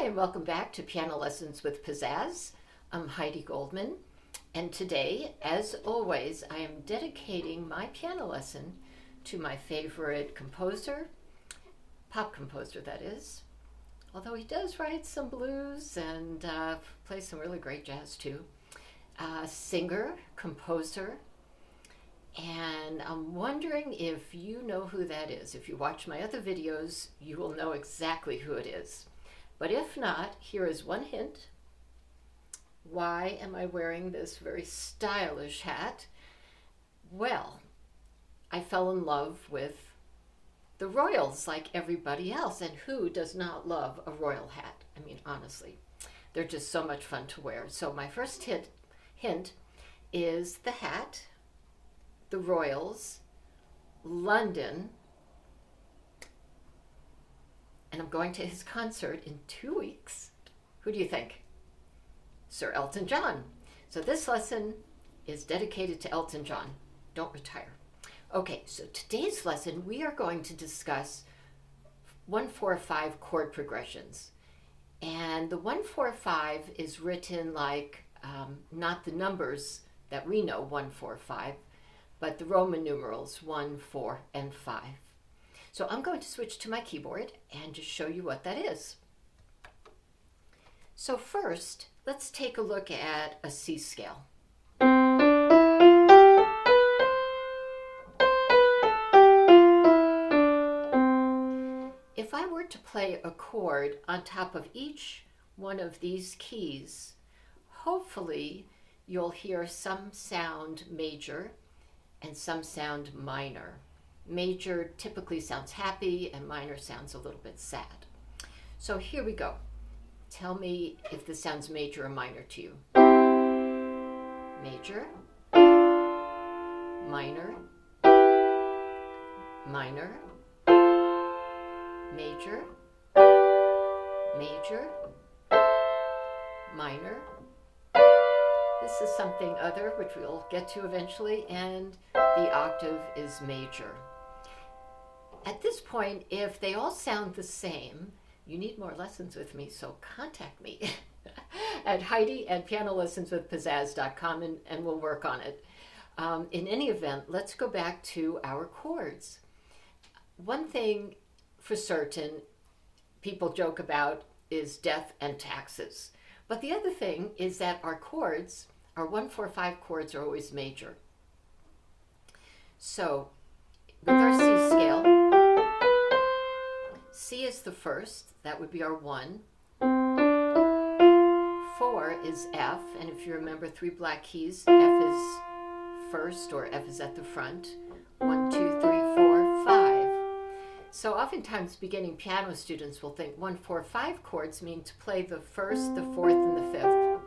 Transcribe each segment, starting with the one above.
and welcome back to Piano Lessons with Pizzazz. I'm Heidi Goldman, and today, as always, I am dedicating my piano lesson to my favorite composer, pop composer that is, although he does write some blues and plays some really great jazz too. Singer, composer, and I'm wondering if you know who that is. If you watch my other videos, you will know exactly who it is. But if not, here is one hint. Why am I wearing this very stylish hat? Well, I fell in love with the royals like everybody else, and who does not love a royal hat? I mean, honestly, they're just so much fun to wear. So my first hint is the hat, the Royals, London, and I'm going to his concert in 2 weeks. Who do you think? Sir Elton John. So this lesson is dedicated to Elton John. Don't retire. Okay, so today's lesson we are going to discuss 1-4-5 chord progressions. And the 1-4-5 is written like not the numbers that we know, 1-4-5, but the Roman numerals 1, 4, and 5. So I'm going to switch to my keyboard and just show you what that is. So first, let's take a look at a C scale. If I were to play a chord on top of each one of these keys, hopefully you'll hear some sound major and some sound minor. Major typically sounds happy and minor sounds a little bit sad. So here we go. Tell me if this sounds major or minor to you. Major, minor, minor, major, major, minor. This is something other, which we'll get to eventually, and the octave is major. At this point, if they all sound the same, you need more lessons with me, so contact me at Heidi@pianolessonswithpizzazz.com and we'll work on it. In any event, let's go back to our chords. One thing for certain people joke about is death and taxes. But the other thing is that our chords, our 1-4-5 chords, are always major. So with our C scale, C is the first, that would be our 1. 4 is F, and if you remember 3 black keys, F is first, or F is at the front. 1, 2, 3, 4, 5. So oftentimes beginning piano students will think 1-4-5 chords mean to play the first, the fourth, and the fifth.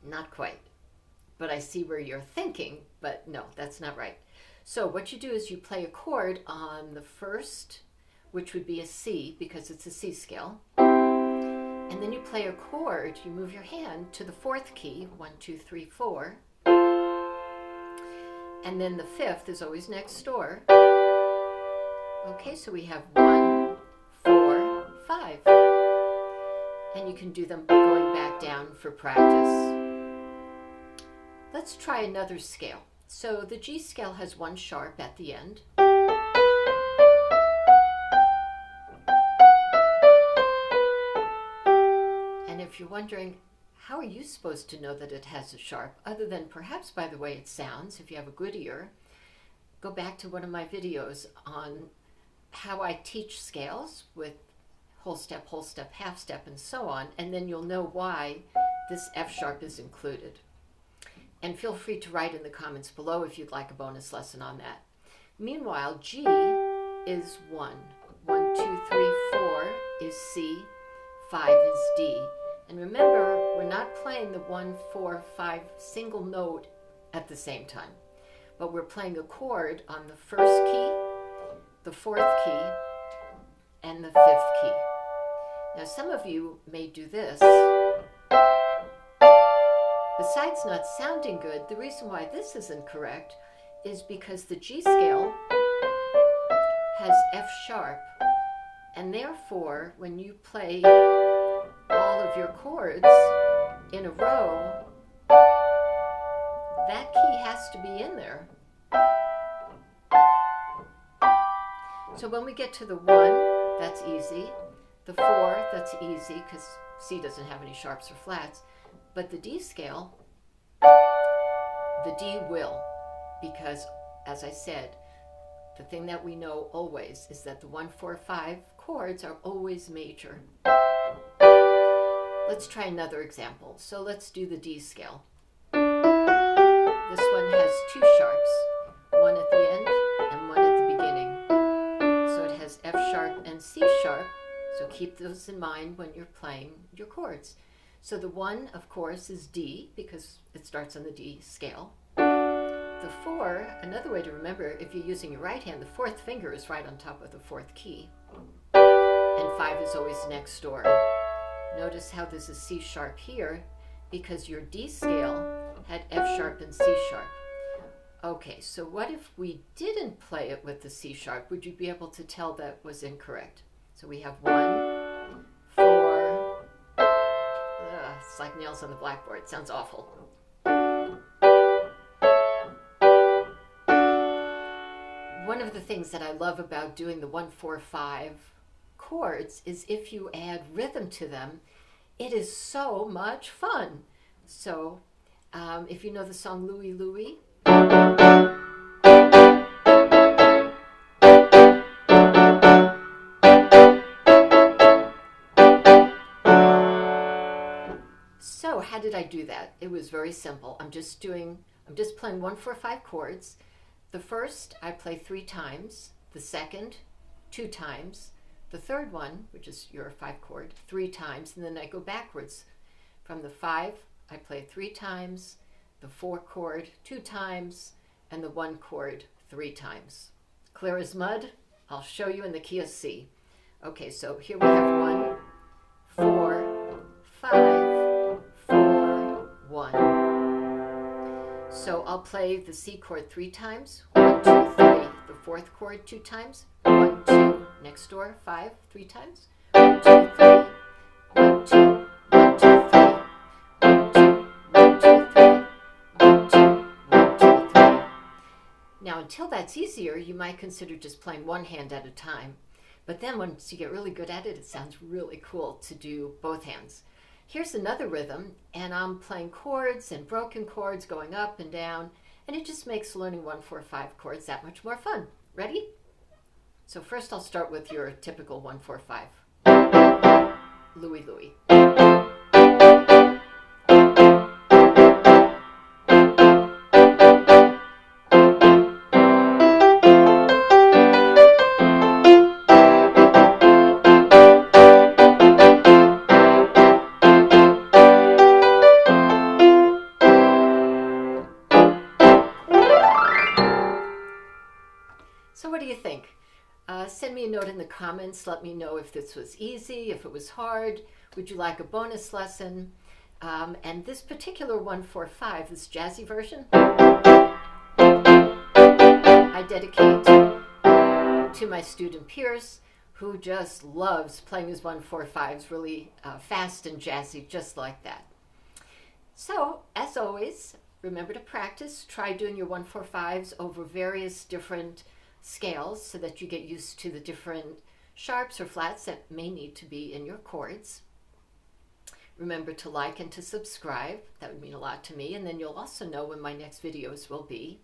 Not quite. But I see where you're thinking, but no, that's not right. So what you do is you play a chord on the first, which would be a C because it's a C scale. And then you play a chord, you move your hand to the fourth key, 1, 2, 3, 4. And then the fifth is always next door. Okay, so we have 1, 4, 5. And you can do them going back down for practice. Let's try another scale. So the G scale has 1 sharp at the end. And if you're wondering, how are you supposed to know that it has a sharp, other than perhaps by the way it sounds, if you have a good ear, go back to one of my videos on how I teach scales with whole step, half step, and so on, and then you'll know why this F sharp is included. And feel free to write in the comments below if you'd like a bonus lesson on that. Meanwhile, G is 1. 1, 2, 3, 4 is C, 5 is D. And remember, we're not playing the 1, 4, 5 single note at the same time, but we're playing a chord on the first key, the fourth key, and the fifth key. Now some of you may do this. Besides not sounding good, the reason why this isn't correct is because the G scale has F sharp And therefore, when you play all of your chords in a row, that key has to be in there. So when we get to the 1, that's easy. The 4, that's easy because C doesn't have any sharps or flats. But the D scale, the D will, because as I said, the thing that we know always is that the 1, 4, 5 chords are always major. Let's try another example. So let's do the D scale. This one has 2 sharps, one at the end and one at the beginning. So it has F sharp and C sharp, so keep those in mind when you're playing your chords. So the 1, of course, is D because it starts on the D scale. The 4, another way to remember, if you're using your right hand, the 4th finger is right on top of the 4th key. And 5 is always next door. Notice how this is C sharp here because your D scale had F sharp and C sharp. Okay, so what if we didn't play it with the C sharp? Would you be able to tell that was incorrect? So we have 1, 4, it's like nails on the blackboard, it sounds awful. One of the things that I love about doing the 1, 4, 5 chords is if you add rhythm to them, it is so much fun. So if you know the song Louie Louie, so how did I do that? It was very simple. I'm just playing 1, 4, 5 chords. The first I play 3 times, the second 2 times, the third one, which is your 5 chord, 3 times, and then I go backwards. From the 5, I play 3 times, the 4 chord 2 times, and the 1 chord 3 times. Clear as mud? I'll show you in the key of C. Okay, so here we have 1, 4, 5, 4, 1. So I'll play the C chord 3 times, 1, 2, 3, the 4th chord 2 times, 1, 2, next door, 5, 3 times, 1, 2, 3, 1, 2, 1, 2, 3, 1, 2, 1, 2, 3, 1, 2, 1, 2, 3. Now until that's easier, you might consider just playing one hand at a time. But then once you get really good at it, it sounds really cool to do both hands. Here's another rhythm, and I'm playing chords and broken chords going up and down, and it just makes learning 1, 4, 5 chords that much more fun. Ready? So first I'll start with your typical 1, 4, 5. Louie Louie. So what do you think? Send me a note in the comments. Let me know if this was easy, if it was hard. Would you like a bonus lesson? And this particular 1, 4, 5, this jazzy version, I dedicate to my student Pierce, who just loves playing his 1, 4, 5s really fast and jazzy, just like that. So, as always, remember to practice. Try doing your 1, 4, 5s over various different scales so that you get used to the different sharps or flats that may need to be in your chords. Remember to like and to subscribe. That would mean a lot to me, and then you'll also know when my next videos will be.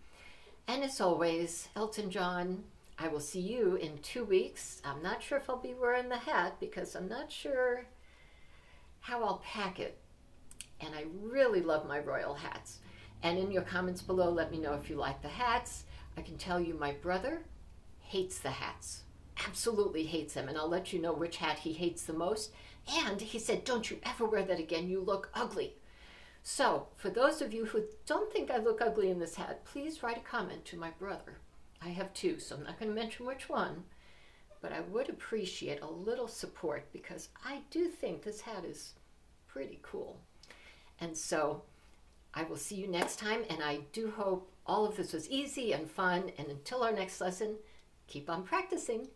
And as always, Elton John, I will see you in 2 weeks. I'm not sure if I'll be wearing the hat because I'm not sure how I'll pack it. And I really love my royal hats. And in your comments below, let me know if you like the hats. I can tell you my brother hates the hats, absolutely hates them, and I'll let you know which hat he hates the most. And he said, don't you ever wear that again, you look ugly. So for those of you who don't think I look ugly in this hat, please write a comment to my brother. I have 2, so I'm not going to mention which one, but I would appreciate a little support because I do think this hat is pretty cool. And so I will see you next time, and I do hope all of this was easy and fun, and until our next lesson, keep on practicing.